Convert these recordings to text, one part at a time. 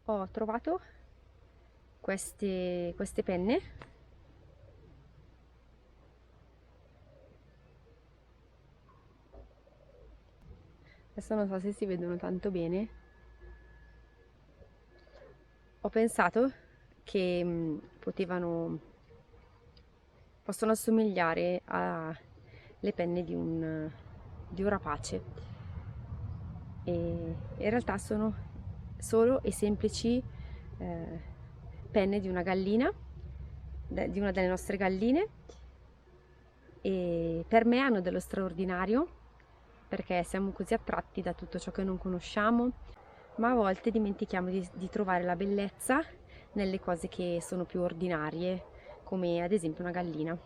ho trovato queste penne. Adesso non so se si vedono tanto bene. Ho pensato che possono assomigliare alle penne di un rapace, e in realtà sono solo e semplici penne di una gallina, di una delle nostre galline, e per me hanno dello straordinario perché siamo così attratti da tutto ciò che non conosciamo, ma a volte dimentichiamo di trovare la bellezza nelle cose che sono più ordinarie, come ad esempio una gallina.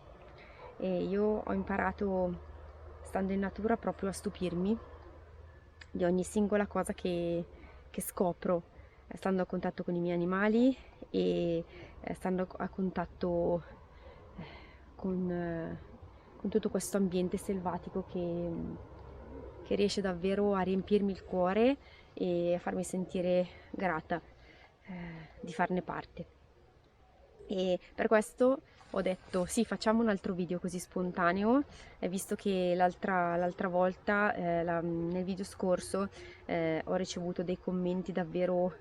E io ho imparato, stando in natura, proprio a stupirmi di ogni singola cosa che scopro, stando a contatto con i miei animali e stando a contatto con tutto questo ambiente selvatico che riesce davvero a riempirmi il cuore e a farmi sentire grata di farne parte. E per questo ho detto sì, facciamo un altro video così spontaneo, visto che l'altra volta, nel video scorso, ho ricevuto dei commenti davvero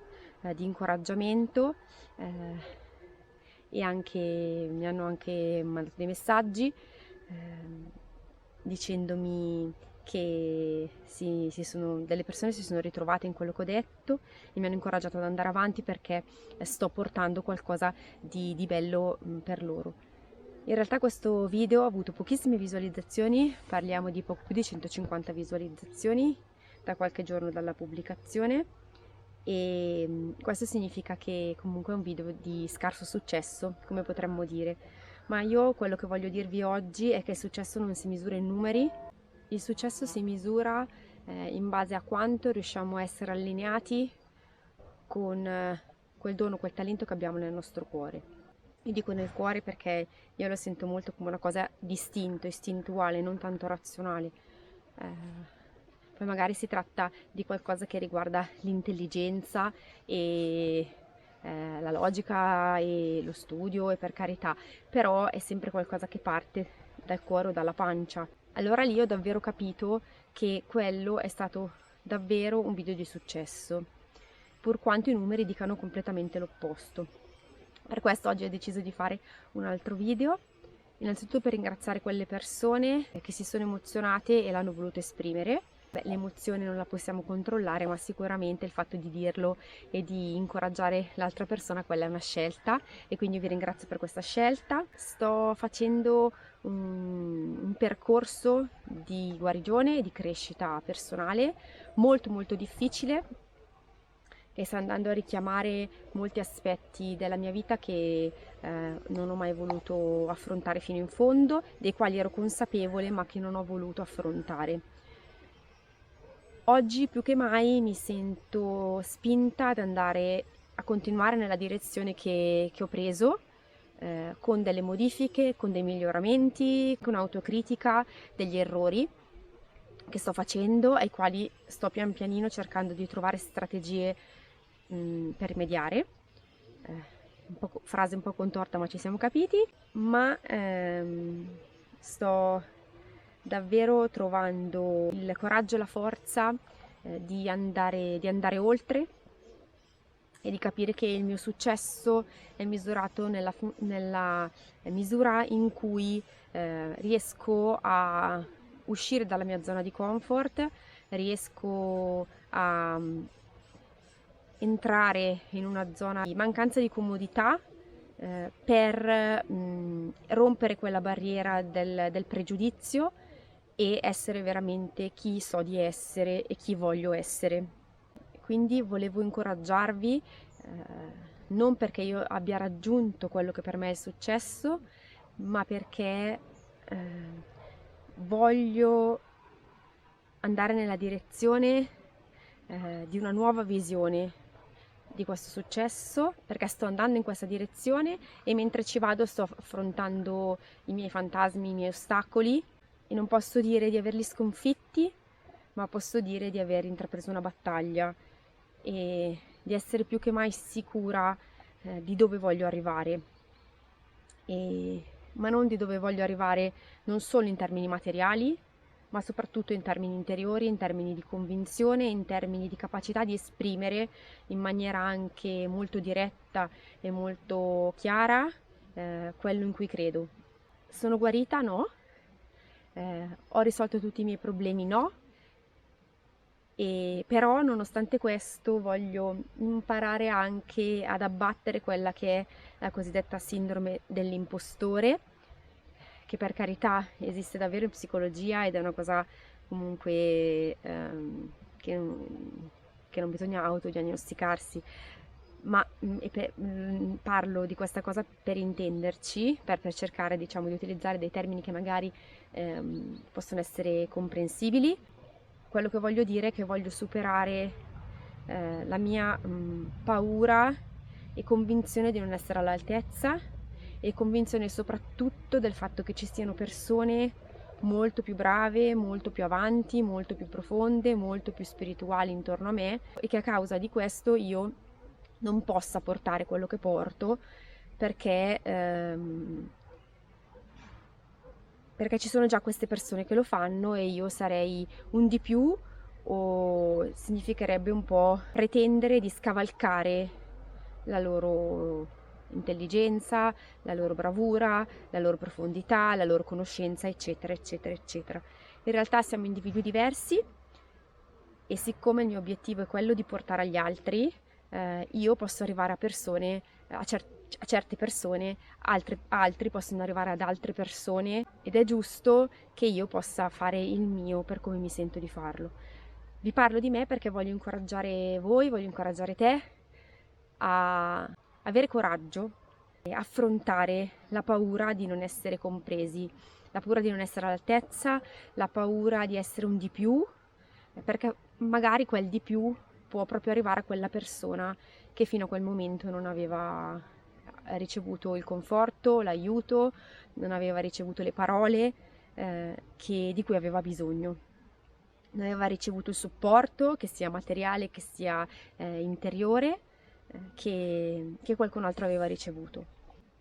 di incoraggiamento, e mi hanno anche mandato dei messaggi dicendomi che delle persone si sono ritrovate in quello che ho detto e mi hanno incoraggiato ad andare avanti perché sto portando qualcosa di bello per loro. In realtà questo video ha avuto pochissime visualizzazioni, parliamo di poco più di 150 visualizzazioni da qualche giorno dalla pubblicazione, e questo significa che comunque è un video di scarso successo, come potremmo dire. Ma io quello che voglio dirvi oggi è che il successo non si misura in numeri, il successo si misura in base a quanto riusciamo a essere allineati con quel dono, quel talento che abbiamo nel nostro cuore. Io dico nel cuore perché io lo sento molto come una cosa distinto, istintuale, non tanto razionale. Poi magari si tratta di qualcosa che riguarda l'intelligenza e la logica e lo studio, e per carità, però è sempre qualcosa che parte dal cuore o dalla pancia. Allora lì ho davvero capito che quello è stato davvero un video di successo, pur quanto i numeri dicano completamente l'opposto. Per questo oggi ho deciso di fare un altro video, innanzitutto per ringraziare quelle persone che si sono emozionate e l'hanno voluto esprimere. L'emozione non la possiamo controllare, ma sicuramente il fatto di dirlo e di incoraggiare l'altra persona, quella è una scelta, e quindi vi ringrazio per questa scelta. Sto facendo un percorso di guarigione e di crescita personale molto molto difficile, che sta andando a richiamare molti aspetti della mia vita che non ho mai voluto affrontare fino in fondo, dei quali ero consapevole ma che non ho voluto affrontare. Oggi più che mai mi sento spinta ad andare a continuare nella direzione che ho preso, con delle modifiche, con dei miglioramenti, con autocritica degli errori che sto facendo, ai quali sto pian pianino cercando di trovare strategie per rimediare. Frase un po' contorta, ma ci siamo capiti. Ma sto davvero trovando il coraggio e la forza di andare oltre e di capire che il mio successo è misurato nella misura in cui riesco a uscire dalla mia zona di comfort, riesco a entrare in una zona di mancanza di comodità per rompere quella barriera del pregiudizio e essere veramente chi so di essere e chi voglio essere. Quindi volevo incoraggiarvi, non perché io abbia raggiunto quello che per me è successo, ma perché voglio andare nella direzione di una nuova visione di questo successo, perché sto andando in questa direzione e mentre ci vado sto affrontando i miei fantasmi, i miei ostacoli, e non posso dire di averli sconfitti, ma posso dire di aver intrapreso una battaglia, e di essere più che mai sicura di dove voglio arrivare, ma non di dove voglio arrivare non solo in termini materiali, ma soprattutto in termini interiori, in termini di convinzione, in termini di capacità di esprimere in maniera anche molto diretta e molto chiara quello in cui credo. Sono guarita? No. Ho risolto tutti i miei problemi? No. E però nonostante questo voglio imparare anche ad abbattere quella che è la cosiddetta sindrome dell'impostore, che per carità esiste davvero in psicologia ed è una cosa comunque che non bisogna autodiagnosticarsi, ma parlo di questa cosa per intenderci, per cercare, diciamo, di utilizzare dei termini che magari possono essere comprensibili. Quello che voglio dire è che voglio superare la mia paura e convinzione di non essere all'altezza, e convinzione soprattutto del fatto che ci siano persone molto più brave, molto più avanti, molto più profonde, molto più spirituali intorno a me, e che a causa di questo io non possa portare quello che porto perché ci sono già queste persone che lo fanno e io sarei un di più, o significherebbe un po' pretendere di scavalcare la loro intelligenza, la loro bravura, la loro profondità, la loro conoscenza, eccetera, eccetera, eccetera. In realtà siamo individui diversi e siccome il mio obiettivo è quello di portare agli altri, io posso arrivare a persone, a certe persone, altri possono arrivare ad altre persone, ed è giusto che io possa fare il mio per come mi sento di farlo. Vi parlo di me perché voglio incoraggiare voi, voglio incoraggiare te a avere coraggio e affrontare la paura di non essere compresi, la paura di non essere all'altezza, la paura di essere un di più, perché magari quel di più può proprio arrivare a quella persona che fino a quel momento non aveva ricevuto il conforto, l'aiuto, non aveva ricevuto le parole di cui aveva bisogno. Non aveva ricevuto il supporto, che sia materiale, che sia interiore, che qualcun altro aveva ricevuto.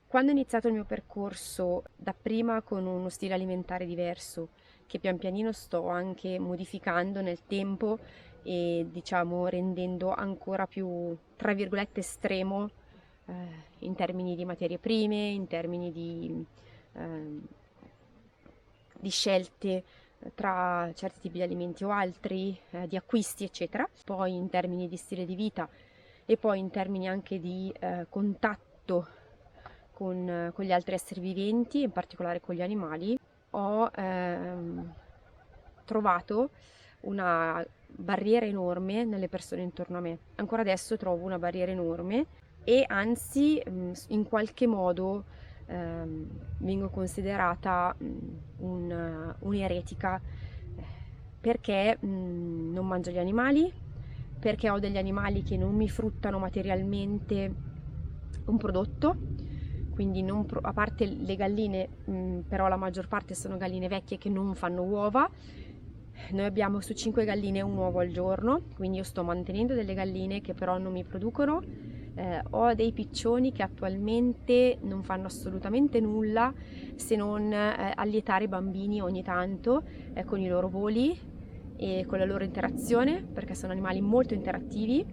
Quando ho iniziato il mio percorso, dapprima con uno stile alimentare diverso, che pian pianino sto anche modificando nel tempo e diciamo rendendo ancora più, tra virgolette, estremo in termini di materie prime, in termini di scelte tra certi tipi di alimenti o altri, di acquisti, eccetera. Poi in termini di stile di vita e poi in termini anche di contatto con gli altri esseri viventi, in particolare con gli animali, ho trovato una barriera enorme nelle persone intorno a me. Ancora adesso trovo una barriera enorme e anzi in qualche modo vengo considerata un'eretica perché non mangio gli animali, perché ho degli animali che non mi fruttano materialmente un prodotto, quindi a parte le galline, però la maggior parte sono galline vecchie che non fanno uova. Noi abbiamo su 5 galline un uovo al giorno, quindi io sto mantenendo delle galline che però non mi producono. Ho dei piccioni che attualmente non fanno assolutamente nulla se non allietare i bambini ogni tanto con i loro voli e con la loro interazione, perché sono animali molto interattivi,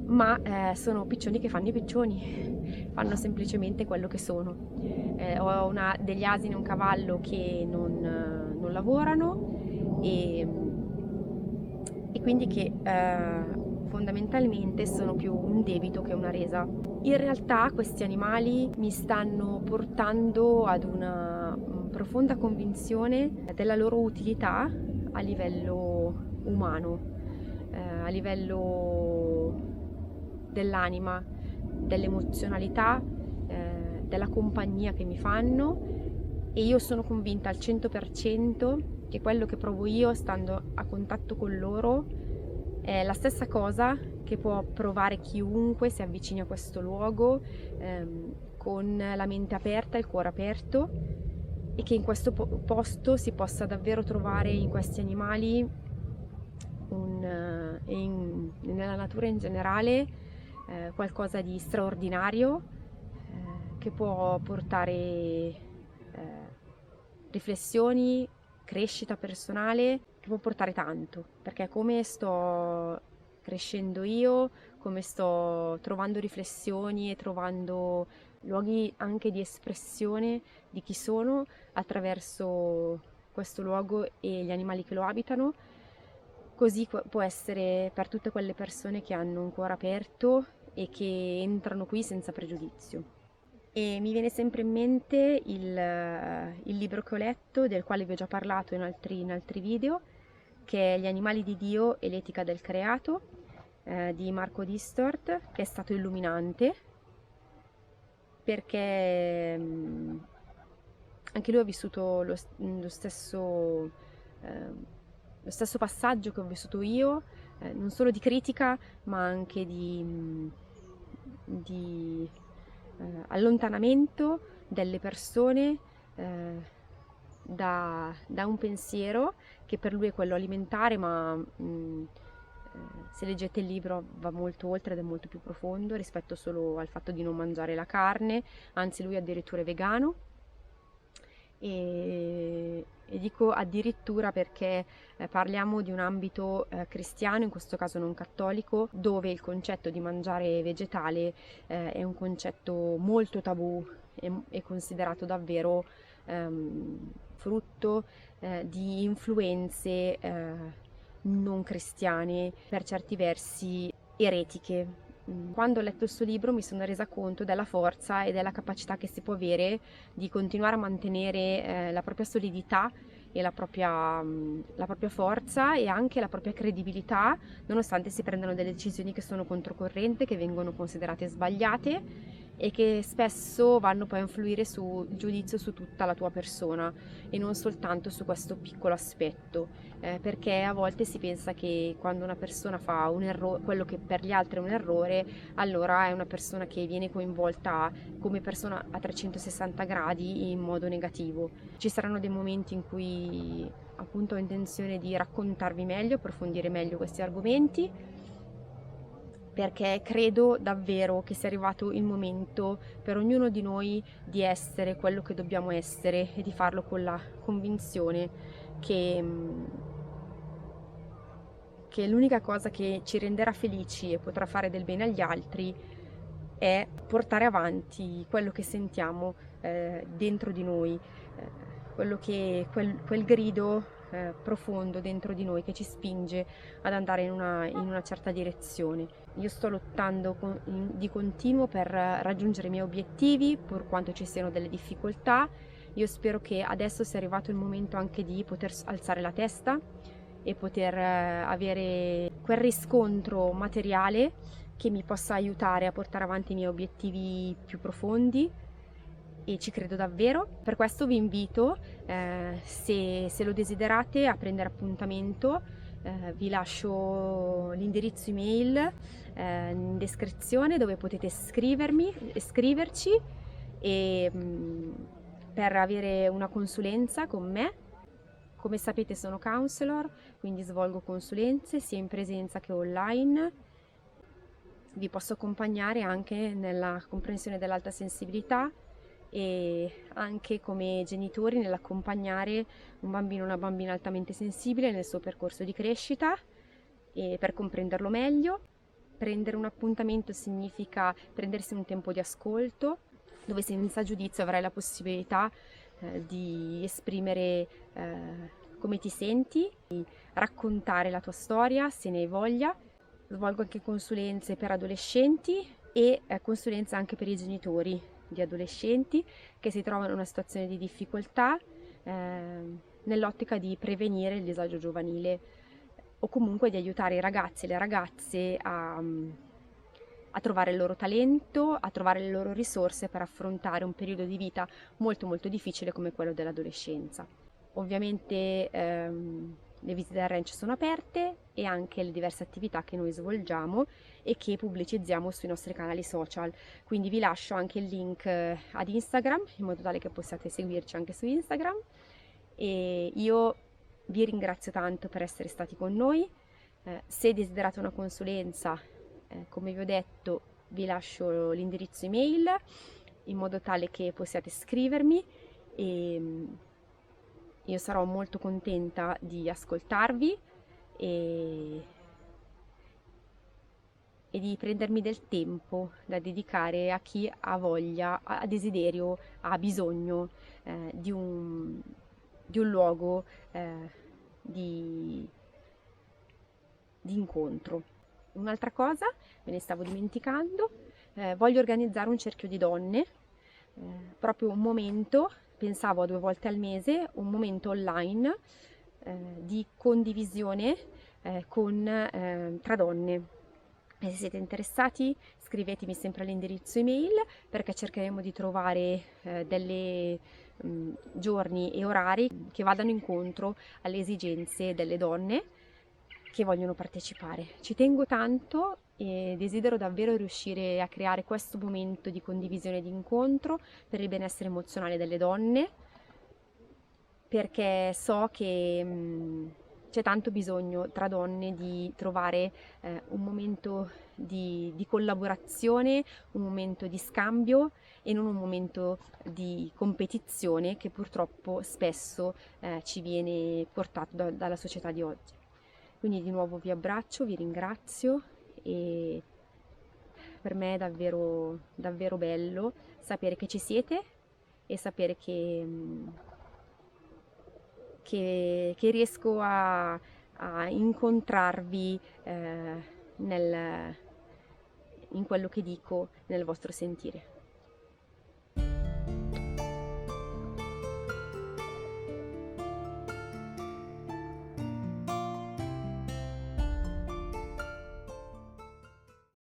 ma sono piccioni che fanno i piccioni, fanno semplicemente quello che sono. Ho degli asini e un cavallo che non lavorano e quindi che fondamentalmente sono più un debito che una resa. In realtà questi animali mi stanno portando ad una profonda convinzione della loro utilità a livello umano, a livello dell'anima, dell'emozionalità, della compagnia che mi fanno, e io sono convinta al 100% che quello che provo io stando a contatto con loro è la stessa cosa che può provare chiunque si avvicini a questo luogo con la mente aperta e il cuore aperto, e che in questo posto si possa davvero trovare in questi animali nella natura in generale qualcosa di straordinario che può portare riflessioni, crescita personale, che può portare tanto, perché come sto crescendo io, come sto trovando riflessioni e trovando luoghi anche di espressione di chi sono attraverso questo luogo e gli animali che lo abitano, così può essere per tutte quelle persone che hanno un cuore aperto e che entrano qui senza pregiudizio. E mi viene sempre in mente il libro che ho letto, del quale vi ho già parlato in altri video, che è Gli animali di Dio e l'etica del creato, di Marco Distort, che è stato illuminante, perché anche lui ha vissuto lo stesso passaggio che ho vissuto io, non solo di critica, ma anche di allontanamento delle persone da un pensiero che per lui è quello alimentare, ma se leggete il libro va molto oltre ed è molto più profondo rispetto solo al fatto di non mangiare la carne, anzi lui addirittura è vegano. E dico addirittura perché parliamo di un ambito cristiano, in questo caso non cattolico, dove il concetto di mangiare vegetale è un concetto molto tabù e considerato davvero frutto di influenze non cristiane, per certi versi eretiche. Quando ho letto il suo libro mi sono resa conto della forza e della capacità che si può avere di continuare a mantenere la propria solidità e la propria forza e anche la propria credibilità, nonostante si prendano delle decisioni che sono controcorrente, che vengono considerate sbagliate e che spesso vanno poi a influire sul giudizio su tutta la tua persona e non soltanto su questo piccolo aspetto, perché a volte si pensa che quando una persona fa un errore, quello che per gli altri è un errore, allora è una persona che viene coinvolta come persona a 360 gradi in modo negativo. Ci saranno dei momenti in cui appunto ho intenzione di raccontarvi meglio, approfondire meglio questi argomenti, perché credo davvero che sia arrivato il momento per ognuno di noi di essere quello che dobbiamo essere e di farlo con la convinzione che l'unica cosa che ci renderà felici e potrà fare del bene agli altri è portare avanti quello che sentiamo dentro di noi, quel grido profondo dentro di noi che ci spinge ad andare in una certa direzione. Io sto lottando di continuo per raggiungere i miei obiettivi, pur quanto ci siano delle difficoltà. Io spero che adesso sia arrivato il momento anche di poter alzare la testa e poter avere quel riscontro materiale che mi possa aiutare a portare avanti i miei obiettivi più profondi, e ci credo davvero. Per questo vi invito, se lo desiderate, a prendere appuntamento. Vi lascio l'indirizzo email in descrizione, dove potete scriverci e per avere una consulenza con me. Come sapete sono counselor, quindi svolgo consulenze sia in presenza che online. Vi posso accompagnare anche nella comprensione dell'alta sensibilità e anche come genitori nell'accompagnare un bambino o una bambina altamente sensibile nel suo percorso di crescita, e per comprenderlo meglio. Prendere un appuntamento significa prendersi un tempo di ascolto, dove senza giudizio avrai la possibilità di esprimere come ti senti, di raccontare la tua storia se ne hai voglia. Svolgo anche consulenze per adolescenti e consulenze anche per i genitori di adolescenti che si trovano in una situazione di difficoltà, nell'ottica di prevenire il disagio giovanile o comunque di aiutare i ragazzi e le ragazze a trovare il loro talento, a trovare le loro risorse per affrontare un periodo di vita molto molto difficile come quello dell'adolescenza. Ovviamente le visite al ranch sono aperte, e anche le diverse attività che noi svolgiamo e che pubblicizziamo sui nostri canali social, quindi vi lascio anche il link ad Instagram in modo tale che possiate seguirci anche su Instagram. E io vi ringrazio tanto per essere stati con noi, Se desiderate una consulenza, come vi ho detto, vi lascio l'indirizzo email in modo tale che possiate scrivermi e io sarò molto contenta di ascoltarvi e, e di prendermi del tempo da dedicare a chi ha voglia, ha desiderio, ha bisogno di un luogo eh, di, di incontro. Un'altra cosa, me ne stavo dimenticando, voglio organizzare un cerchio di donne, proprio un momento, pensavo a 2 volte al mese, un momento online di condivisione tra donne. E se siete interessati, scrivetemi sempre all'indirizzo email perché cercheremo di trovare delle giorni e orari che vadano incontro alle esigenze delle donne che vogliono partecipare. Ci tengo tanto e desidero davvero riuscire a creare questo momento di condivisione e di incontro per il benessere emozionale delle donne, perché so che c'è tanto bisogno tra donne di trovare un momento di collaborazione, un momento di scambio e non un momento di competizione che purtroppo spesso ci viene portato dalla società di oggi. Quindi di nuovo vi abbraccio, vi ringrazio e per me è davvero, davvero bello sapere che ci siete e sapere che riesco a incontrarvi in quello che dico, nel vostro sentire.